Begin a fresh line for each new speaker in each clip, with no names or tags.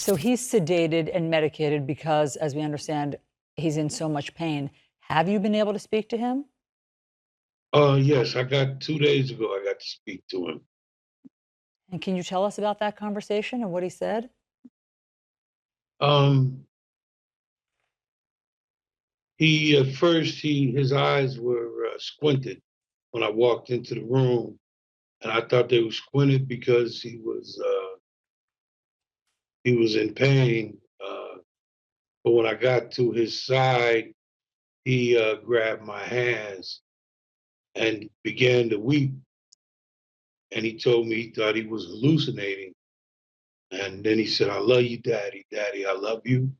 So he's sedated and medicated because, as we understand, he's in so much pain. Have you been able to speak to him?
Yes, I got 2 days ago. I got to speak to him.
And can you tell us about that conversation and what he said?
Um, he at first his eyes were squinted when I walked into the room, and I thought they were squinted because he was in pain. But when I got to his side, he grabbed my hands and began to weep. And he told me he thought he was hallucinating. And then he said, "I love you, Daddy. Daddy, I love you."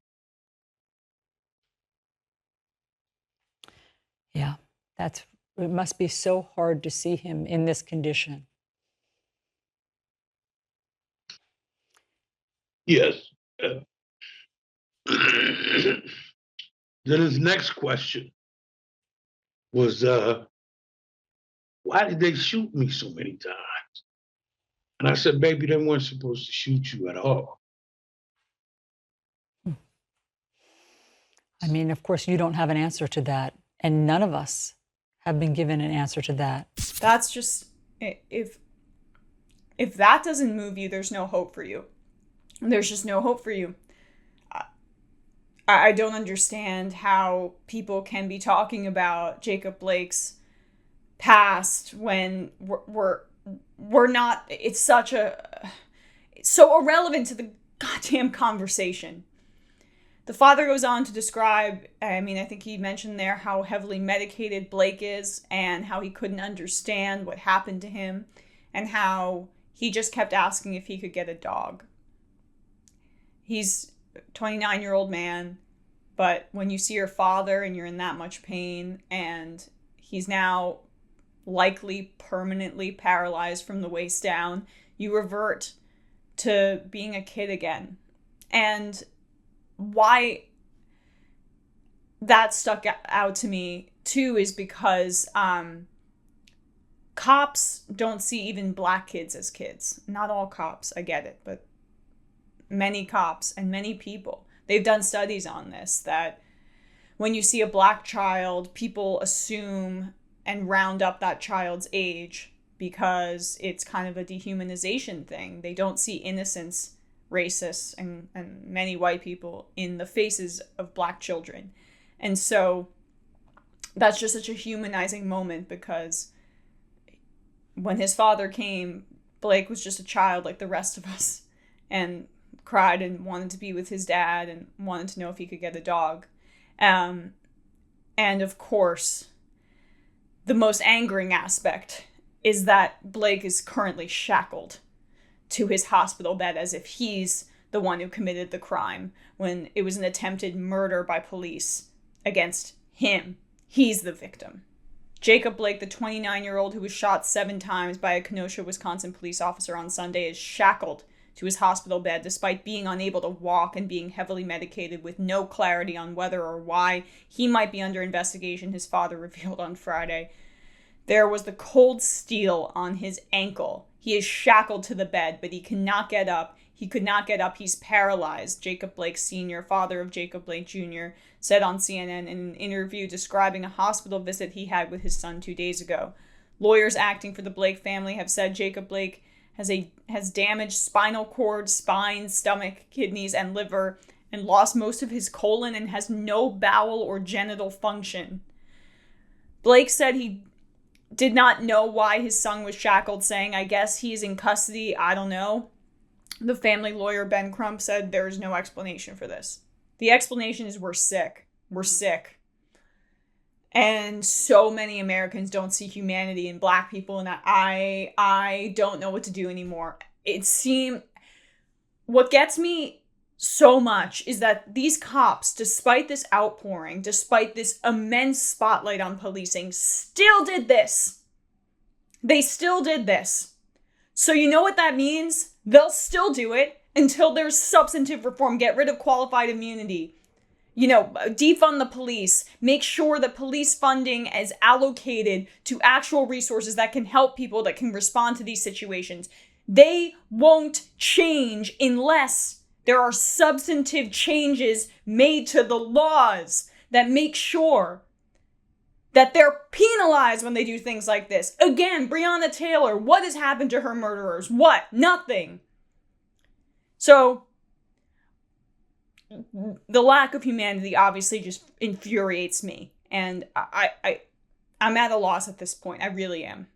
Yeah, it must be so hard to see him in this condition.
Yes. Uh, then his next question was, why did they shoot me so many times? And I said, baby, they weren't supposed to shoot you at all.
I mean, of course, you don't have an answer to that, and none of us have been given an answer to that.
That's just, if that doesn't move you, there's no hope for you. There's just no hope for you. I don't understand how people can be talking about Jacob Blake's past when we're not. It's so irrelevant to the goddamn conversation. The father goes on to describe, I mean, I think he mentioned there how heavily medicated Blake is and how he couldn't understand what happened to him and how he just kept asking if he could get a dog. He's a 29-year-old man, but when you see your father and you're in that much pain and he's now likely permanently paralyzed from the waist down, you revert to being a kid again. And why that stuck out to me too is because cops don't see even black kids as kids. Not all cops, I get it, but many cops and many people, they've done studies on this, that when you see a black child, people assume and round up that child's age because it's kind of a dehumanization thing. They don't see innocence, racists and many white people in the faces of black children. And so that's just such a humanizing moment, because when his father came, Blake was just a child like the rest of us and cried and wanted to be with his dad and wanted to know if he could get a dog. And of course, the most angering aspect is that Blake is currently shackled to his hospital bed as if he's the one who committed the crime, when it was an attempted murder by police against him. He's the victim. Jacob Blake, the 29-year-old who was shot 7 times by a Kenosha, Wisconsin police officer on Sunday, is shackled to his hospital bed despite being unable to walk and being heavily medicated, with no clarity on whether or why he might be under investigation, his father revealed on Friday. There was the cold steel on his ankle. He is shackled to the bed, but he cannot get up. He could not get up. He's paralyzed. Jacob Blake Sr., father of Jacob Blake Jr., said on CNN in an interview describing a hospital visit he had with his son 2 days ago. Lawyers acting for the Blake family have said Jacob Blake has damaged spinal cord, spine, stomach, kidneys, and liver, and lost most of his colon and has no bowel or genital function. Blake said he did not know why his son was shackled, saying, "I guess he's in custody, I don't know." The family lawyer, Ben Crump, said there is no explanation for this. The explanation is we're sick. We're sick. And so many Americans don't see humanity in black people, and I don't know what to do anymore. What gets me so much is that these cops, despite this outpouring, despite this immense spotlight on policing, still did this. They still did this. So you know what that means? They'll still do it until there's substantive reform. Get rid of qualified immunity. Defund the police. Make sure that police funding is allocated to actual resources that can help people, that can respond to these situations. They won't change unless There are substantive changes made to the laws that make sure that they're penalized when they do things like this. Again, Breonna Taylor, what has happened to her murderers? What? Nothing. So, the lack of humanity obviously just infuriates me. And I'm at a loss at this point. I really am.